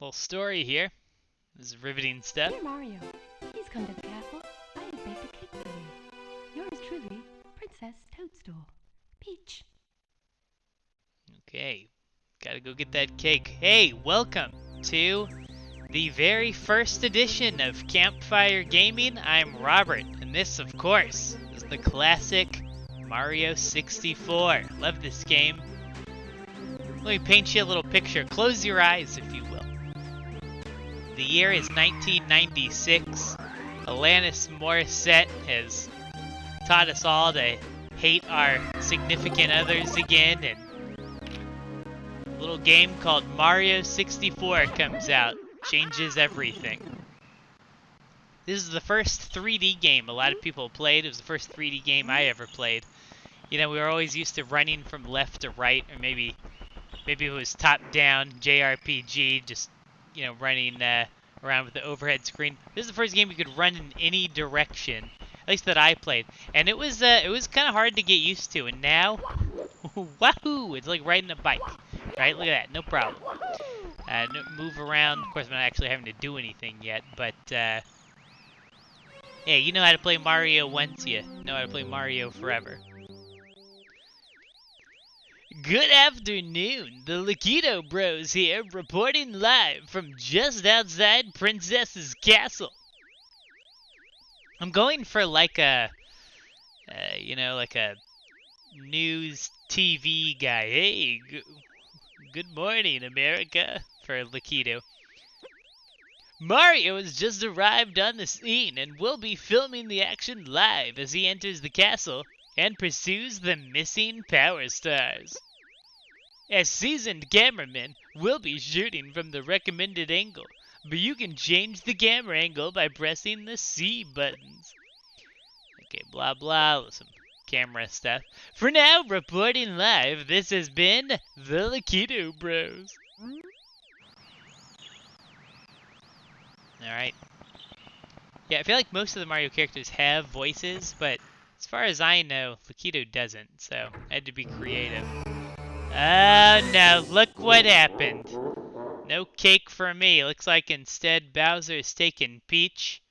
Little story here. This is riveting stuff. Dear Mario, please come to the castle. I have baked a cake for you. Yours truly, Princess Toadstool. Peach. Okay, gotta go get that cake. Hey, welcome to the very first edition of Campfire Gaming. I'm Robert, and this, of course, is the classic Mario 64. Love this game. Let me paint you a little picture. Close your eyes, if you will. The year is 1996. Alanis Morissette has taught us all to hate our significant others again, and a little game called Mario 64 comes out. Changes everything. This is the first 3D game a lot of people played. It was the first 3D game I ever played. You know, we were always used to running from left to right, or maybe it was top-down JRPG, just, you know, running around with the overhead screen. This is the first game you could run in any direction, at least that I played, and it was kind of hard to get used to. And now, wahoo! It's like riding a bike, right? Look at that, no problem. Move around. Of course, I'm not actually having to do anything yet, but hey, you know how to play Mario once, you know how to play Mario forever. Good afternoon, the Lakido Bros here, reporting live from just outside Princess's Castle. I'm going for like a, you know, like a news TV guy. Hey, good morning, America, for Lakido. Mario has just arrived on the scene and will be filming the action live as he enters the castle and pursues the missing Power Stars. As seasoned cameramen, we'll be shooting from the recommended angle, but you can change the camera angle by pressing the C buttons. Okay, blah blah, some camera stuff. For now, reporting live, this has been the Lakido Bros. Alright. Yeah, I feel like most of the Mario characters have voices, but as far as I know, Lakido doesn't, so I had to be creative. Oh no, look what happened. No cake for me. Looks like instead Bowser's taking Peach.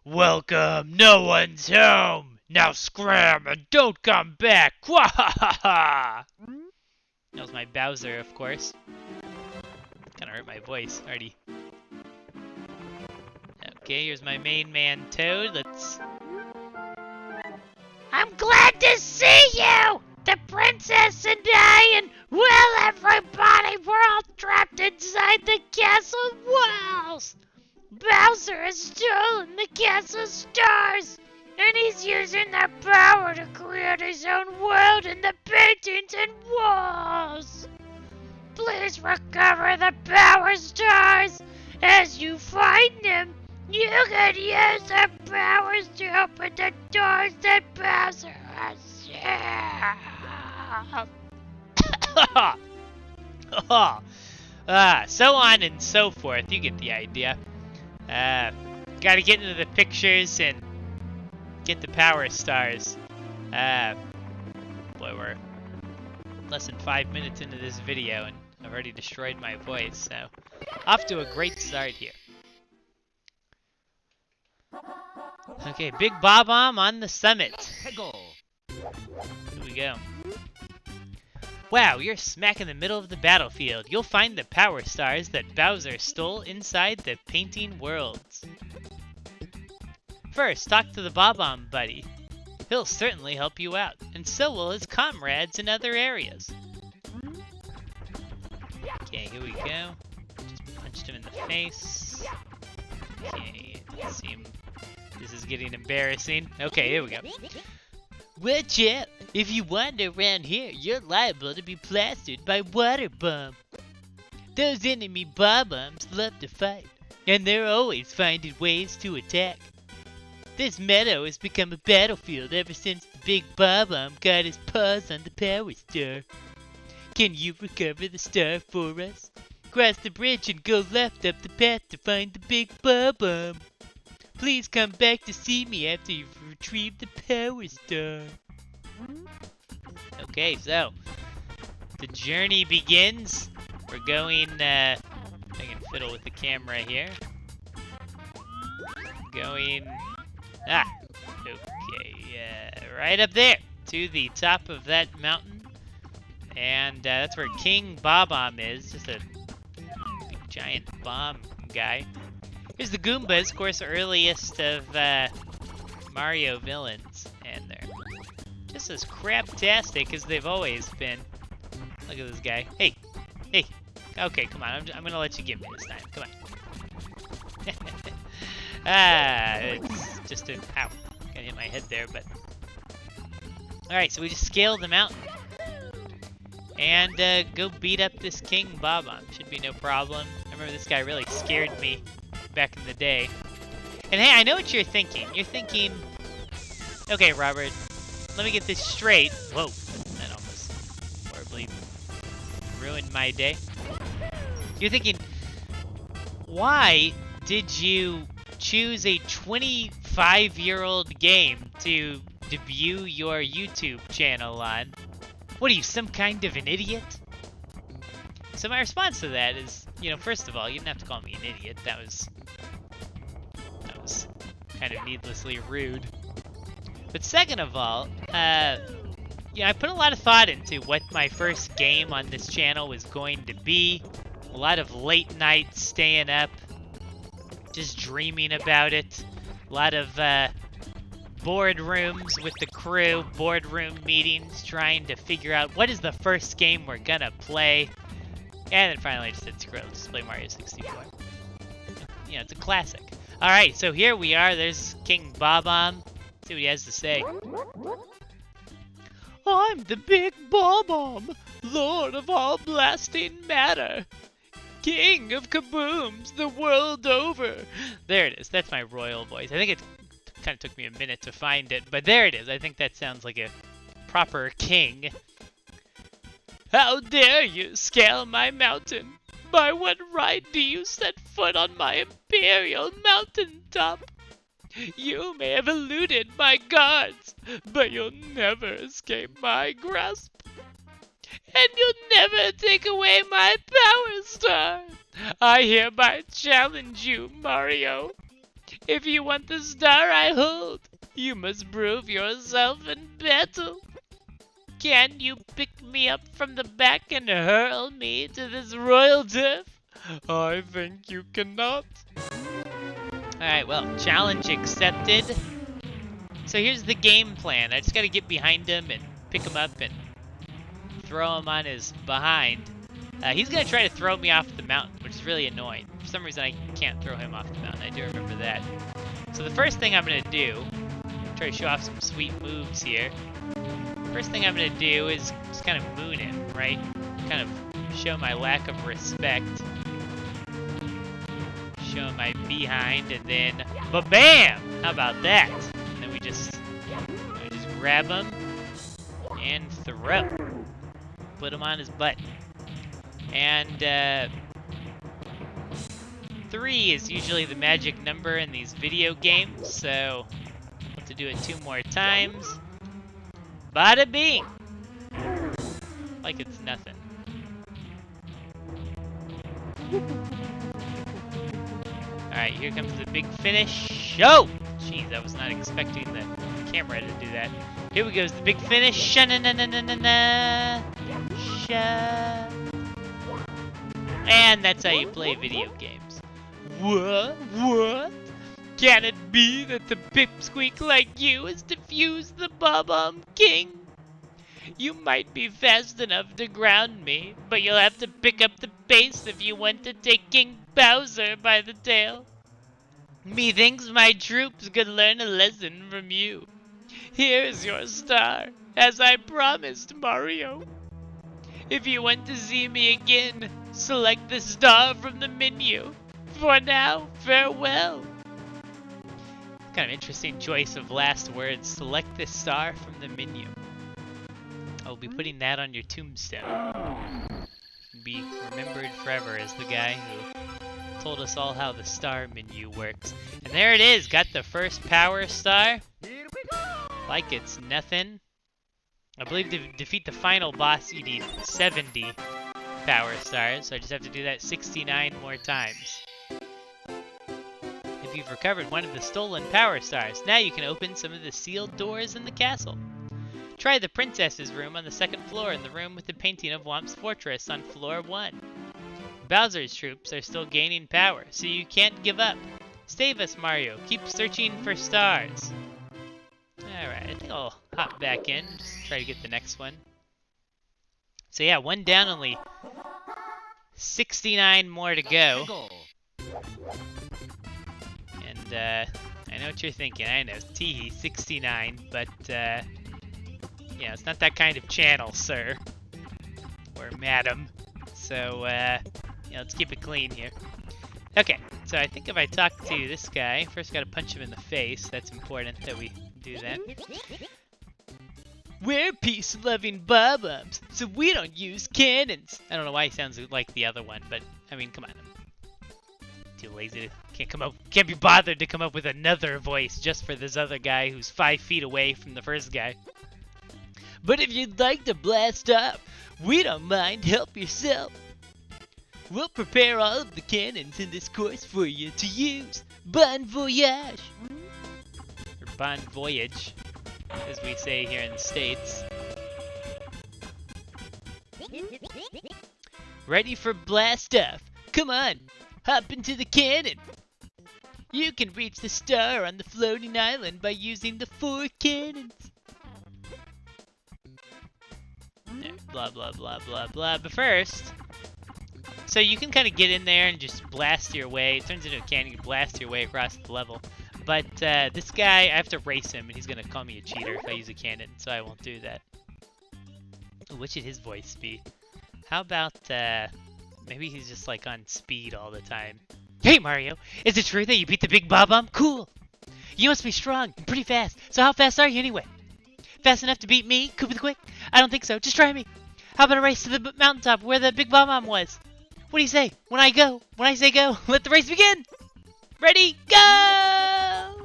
Welcome, no one's home. Now scram and don't come back. Wahahaha! That was my Bowser, of course. Kinda hurt my voice already. Okay, here's my main man Toad. I'm glad to see you! The princess and I, and well, everybody, we're all trapped inside the castle walls. Bowser has stolen the castle stars, and he's using their power to create his own world in the paintings and walls. Please recover the Power Stars. As you find them, you can use their powers to open the doors that Bowser has sealed. So on and so forth. You get the idea. Gotta get into the pictures and get the Power Stars. Boy, we're less than 5 minutes into this video and I've already destroyed my voice, so off to a great start here. Okay, big Bob-omb on the summit. Here we go. Wow, you're smack in the middle of the battlefield. You'll find the Power Stars that Bowser stole inside the painting worlds. First, talk to the Bob-omb buddy. He'll certainly help you out, and so will his comrades in other areas. Okay, here we go. Just punched him in the face. Okay, let's see him. This is getting embarrassing. Okay, here we go. Watch out! If you wander around here, you're liable to be plastered by water bomb. Those enemy Bob-ombs love to fight, and they're always finding ways to attack. This meadow has become a battlefield ever since the big Bob-omb got his paws on the Power Star. Can you recover the star for us? Cross the bridge and go left up the path to find the big Bob-omb. Please come back to see me after you've retrieved the Power Star. Okay, so the journey begins. We're going, if I can fiddle with the camera here. Going... okay, right up there to the top of that mountain. And that's where King Bob-omb is, just a big, giant bomb guy. Here's the Goombas, of course, earliest of Mario villains, and they're just as craptastic as they've always been. Look at this guy. Hey, hey. Okay, come on. I'm gonna let you give me this time. Come on. It's just a... Ow. Gotta hit my head there, but... Alright, so we just scaled the mountain. And go beat up this King Bob-omb. Should be no problem. I remember this guy really scared me back in the day. And hey, I know what you're thinking. You're thinking... Okay, Robert. Let me get this straight. Whoa. That almost horribly ruined my day. You're thinking... Why did you choose a 25-year-old game to debut your YouTube channel on? What are you, some kind of an idiot? So my response to that is, you know, first of all, you didn't have to call me an idiot. That was kind of needlessly rude. But second of all, yeah, I put a lot of thought into what my first game on this channel was going to be. A lot of late nights staying up, just dreaming about it. A lot of boardrooms with the crew, boardroom meetings, trying to figure out what is the first game we're gonna play. And then finally I just said, screw it, let's play Mario 64. You know, it's a classic. Alright, so here we are, there's King Bob-omb. See what he has to say. I'm the big Bob-omb, Lord of all blasting matter. King of kabooms the world over. There it is. That's my royal voice. I think it kind of took me a minute to find it, but there it is. I think that sounds like a proper king. How dare you scale my mountain? By what right do you set foot on my imperial mountaintop? You may have eluded my guards, but you'll never escape my grasp. And you'll never take away my power star. I hereby challenge you, Mario. If you want the star I hold, you must prove yourself in battle. Can you pick me up from the back and hurl me to this royal turf? I think you cannot. Alright, well, challenge accepted. So here's the game plan. I just gotta get behind him and pick him up and throw him on his behind. He's gonna try to throw me off the mountain, which is really annoying. For some reason I can't throw him off the mountain. I do remember that. So the first thing I'm gonna do, try to show off some sweet moves here. First thing I'm gonna do is just kind of moon him, right? Kind of show my lack of respect. Show him my behind, and then ba-bam! How about that? And then we just grab him and throw. Put him on his butt. And 3 is usually the magic number in these video games, so I'll have to do it 2 more times. Bada bing! Like it's nothing. Alright, here comes the big finish. Oh! Jeez, I was not expecting the camera to do that. Here we go, the big finish. Sha-na-na-na-na-na-na. Sha. And that's how you play video games. What? What? Can it be that the pipsqueak like you has defused the Bob-omb King? You might be fast enough to ground me, but you'll have to pick up the pace if you want to take King Bowser by the tail. Methinks my troops could learn a lesson from you. Here's your star, as I promised, Mario. If you want to see me again, select the star from the menu. For now, farewell. Kind of interesting choice of last words. Select the star from the menu. I'll be putting that on your tombstone. Be remembered forever as the guy who told us all how the star menu works. And there it is, got the first power star. Like it's nothing. I believe to defeat the final boss you need 70 power stars, so I just have to do that 69 more times. If you've recovered one of the stolen power stars, now you can open some of the sealed doors in the castle. Try the princess's room on the second floor and the room with the painting of Womp's fortress on floor 1. Bowser's troops are still gaining power, so you can't give up. Save us, Mario. Keep searching for stars. Alright, I think I'll hop back in, just try to get the next one. So yeah, one down, only 69 more to go. And I know what you're thinking. I know, teehee, 69, but yeah, it's not that kind of channel, sir. Or madam. So, yeah, let's keep it clean here. Okay, so I think if I talk to this guy, first gotta punch him in the face. That's important that we do that. We're peace-loving Bob-ombs, so we don't use cannons. I don't know why he sounds like the other one, but I mean, come on. I'm too lazy to, can't be bothered to come up with another voice just for this other guy who's 5 feet away from the first guy. But if you'd like to blast off, we don't mind. Help yourself. We'll prepare all of the cannons in this course for you to use. Bon voyage! Or bon voyage, as we say here in the States. Ready for blast off. Come on, hop into the cannon. You can reach the star on the floating island by using the 4 cannons. Blah, blah, blah, blah, blah. But first, so you can kind of get in there and just blast your way. It turns into a cannon, you can blast your way across the level. But this guy, I have to race him, and he's going to call me a cheater if I use a cannon, so I won't do that. Ooh, what should his voice be? How about, maybe he's just like on speed all the time. Hey Mario, is it true that you beat the big Bob-omb? Cool! You must be strong and pretty fast, so how fast are you anyway? Fast enough to beat me, Koopa the Quick? I don't think so, just try me. How about a race to the mountaintop where the big Bob-omb was? What do you say? When I say go, let the race begin! Ready, go!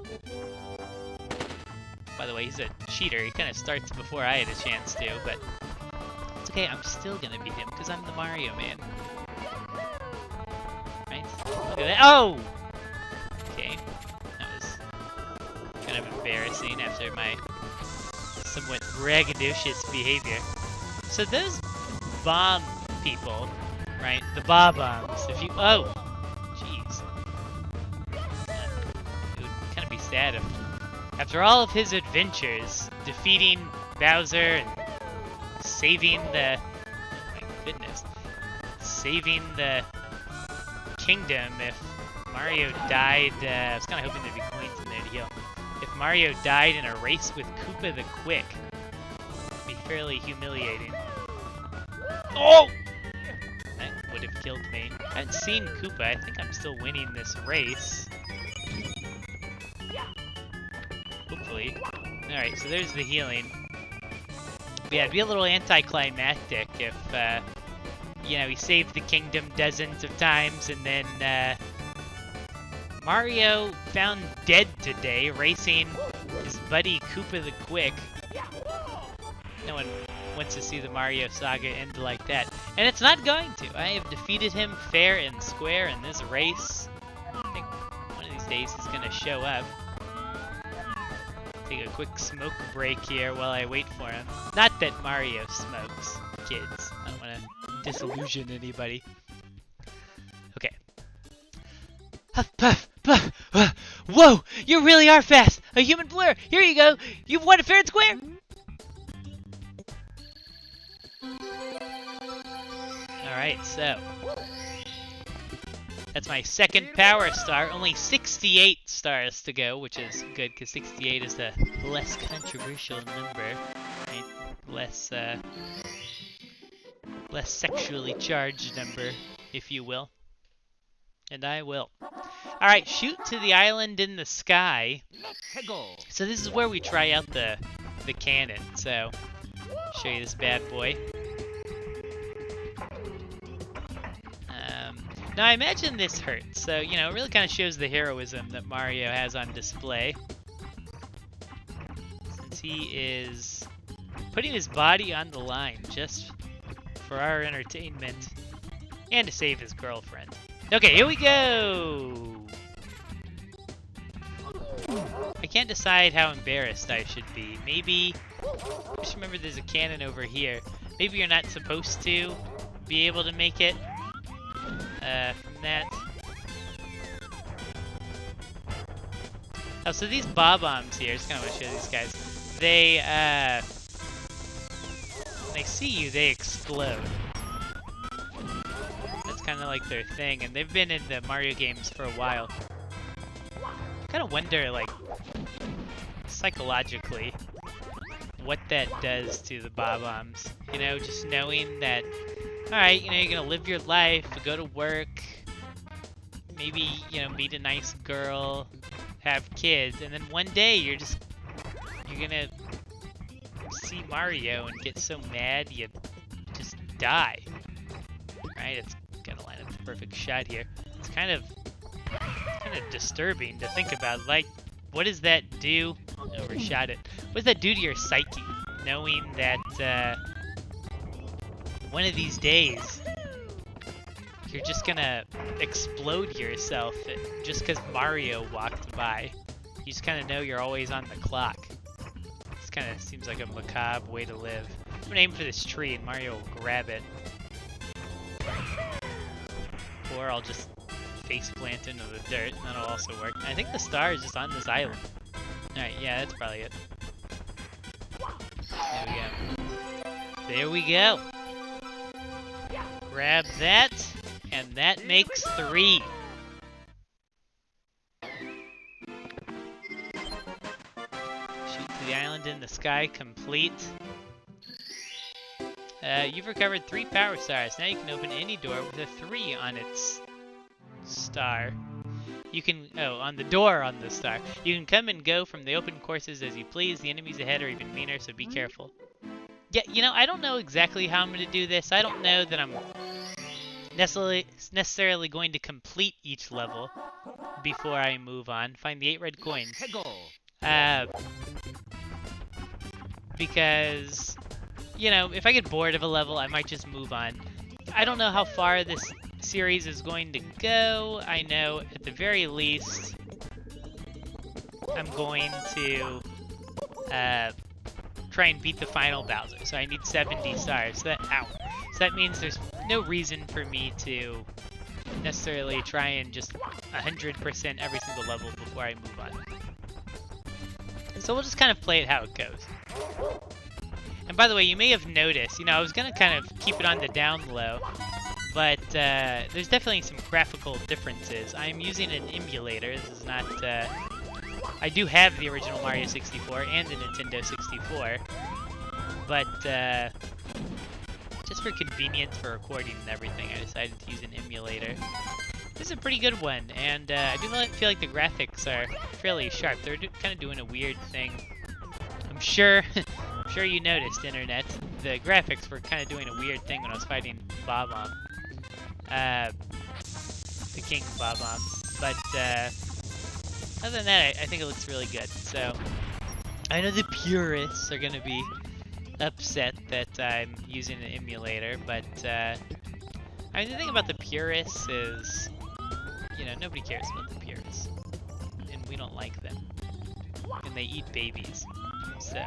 By the way, he's a cheater. He kind of starts before I had a chance to, but it's okay. I'm still gonna beat him because I'm the Mario man. Right? Look at that. Oh! Okay. That was kind of embarrassing after my somewhat braggadocious behavior. So those bomb people, right? The Bob-ombs. If you... Oh! Jeez. It would kind of be sad if, after all of his adventures, defeating Bowser and saving the... Oh my goodness. Saving the kingdom, if Mario died... I was kind of hoping there'd be coins in there to heal. If Mario died in a race with Koopa the Quick, it'd be fairly humiliating. Oh! That would have killed me. I haven't seen Koopa. I think I'm still winning this race. Hopefully. Alright, so there's the healing. But yeah, it'd be a little anticlimactic if, you know, he saved the kingdom dozens of times and then, Mario found dead today racing his buddy Koopa the Quick. No one wants to see the Mario saga end like that. And it's not going to. I have defeated him fair and square in this race. I think one of these days he's going to show up. Take a quick smoke break here while I wait for him. Not that Mario smokes, kids. I don't want to disillusion anybody. Okay. Huff, puff, puff. Whoa! You really are fast! A human blur! Here you go! You've won it fair and square! Alright, so that's my second power star. Only 68 stars to go, which is good because 68 is a less controversial number, right? Less sexually charged number, if you will. And I will. Alright, shoot to the island in the sky. So this is where we try out the cannon. So show you this bad boy. Now I imagine this hurts, so you know, it really kind of shows the heroism that Mario has on display. Since he is putting his body on the line just for our entertainment. And to save his girlfriend. Okay, here we go! I can't decide how embarrassed I should be. Maybe, just remember there's a cannon over here. Maybe you're not supposed to be able to make it from that. Oh, so these Bob-ombs here, just kind of want to show these guys. They, when they see you, they explode. That's kind of like their thing, and they've been in the Mario games for a while. I kind of wonder, like, psychologically, what that does to the Bob-ombs. You know, just knowing that, alright, you know, you're gonna live your life, go to work, maybe, you know, meet a nice girl, have kids, and then one day you're gonna see Mario and get so mad you just die. Right? It's gotta line up the perfect shot here. It's kind of disturbing to think about. Like, what does that do? Overshot it. What does that do to your psyche? Knowing that one of these days you're just gonna explode yourself just because Mario walked by. You just kind of know you're always on the clock. This kind of seems like a macabre way to live. I'm gonna aim for this tree and Mario will grab it. Or I'll just face plant into the dirt, and that'll also work. I think the star is just on this island. Alright, yeah, that's probably it. There we go. There we go. Grab that, and that makes 3. Shoot to the island in the sky, complete. You've recovered 3 power stars. Now you can open any door with a 3 on its star. You can, on the door on the star. You can come and go from the open courses as you please. The enemies ahead are even meaner, so be careful. Yeah, you know, I don't know exactly how I'm going to do this. I don't know that I'm necessarily going to complete each level before I move on. Find the 8 red coins. Because, you know, if I get bored of a level, I might just move on. I don't know how far this series is going to go. I know at the very least I'm going to try and beat the final Bowser. So I need 70 stars. So that means there's no reason for me to necessarily try and just 100% every single level before I move on. So we'll just kind of play it how it goes. And by the way, you may have noticed, you know, I was going to kind of keep it on the down low, but there's definitely some graphical differences. I'm using an emulator. This is not, I do have the original Mario 64 and the Nintendo 64, but just for convenience for recording and everything, I decided to use an emulator. This is a pretty good one, and I do feel like the graphics are fairly sharp. They're kind of doing a weird thing. I'm sure you noticed, Internet. The graphics were kind of doing a weird thing when I was fighting Bob-omb. The King Bob-omb. But other than that, I think it looks really good. So I know the purists are going to be upset that I'm using an emulator, but I mean, the thing about the purists is, you know, nobody cares about the purists, and we don't like them, and they eat babies, so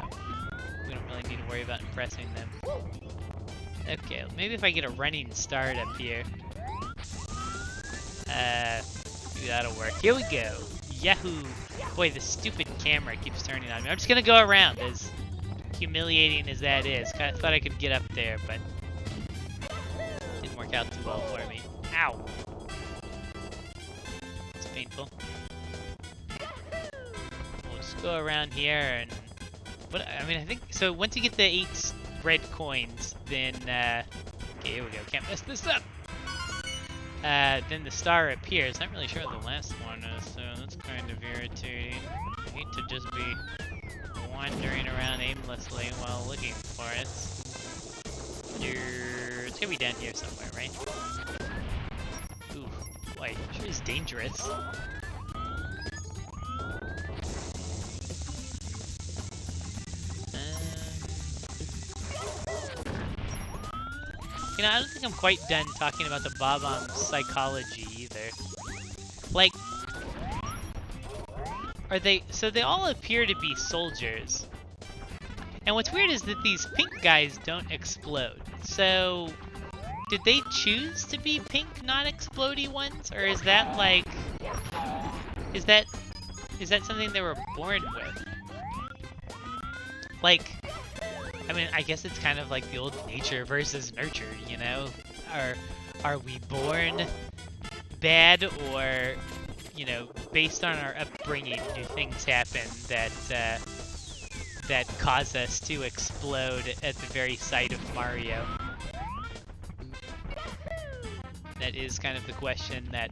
we don't really need to worry about impressing them. Okay, maybe if I get a running start up here, maybe that'll work. Here we go. Yahoo! Boy, the stupid camera keeps turning on me. I'm just gonna go around, as humiliating as that is. Kinda thought I could get up there, but didn't work out too well for me. Ow! It's painful. We'll just go around here and... What, I mean, I think... So, once you get the 8 red coins, then... okay, here we go. Can't mess this up! Then the star appears. I'm not really sure what the last one is, so that's kind of irritating. I hate to just be wandering around aimlessly while looking for it. It's gonna be down here somewhere, right? Ooh, boy, sure is dangerous. You I don't think I'm quite done talking about the Bob-omb psychology either. Like, so they all appear to be soldiers. And what's weird is that these pink guys don't explode. So, did they choose to be pink, non-explodey ones? Or is that like, is that something they were born with? Like, I mean, I guess it's kind of like the old nature versus nurture, you know? Are we born bad, or, you know, based on our upbringing, do things happen that cause us to explode at the very sight of Mario? That is kind of the question that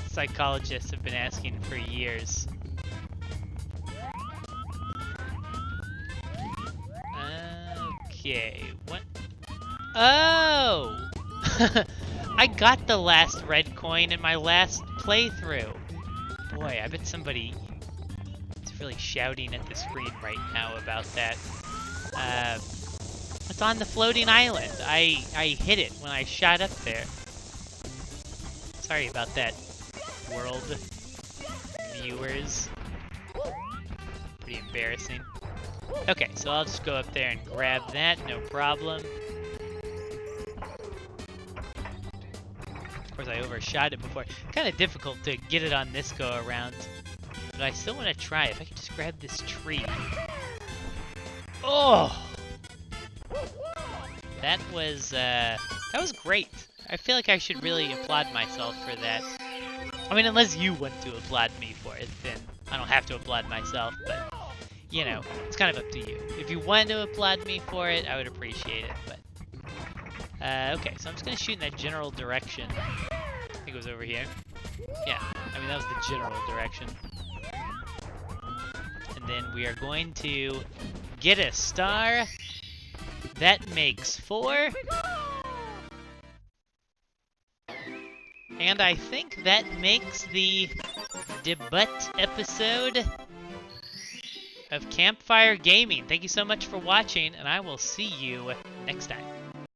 psychologists have been asking for years. Okay, what? Oh! I got the last red coin in my last playthrough. Boy, I bet somebody is really shouting at the screen right now about that. It's on the floating island. I hit it when I shot up there. Sorry about that, world viewers. Pretty embarrassing. Okay, so I'll just go up there and grab that, no problem. Of course, I overshot it before. Kind of difficult to get it on this go around, but I still want to try. If I could just grab this tree. Oh! That was great. I feel like I should really applaud myself for that. I mean, unless you want to applaud me for it, then I don't have to applaud myself, but, you know, it's kind of up to you. If you want to applaud me for it, I would appreciate it, but... okay, so I'm just going to shoot in that general direction. I think it was over here. Yeah, I mean, that was the general direction. And then we are going to get a star. That makes 4. And I think that makes the debut episode of Campfire Gaming. Thank you so much for watching, and I will see you next time.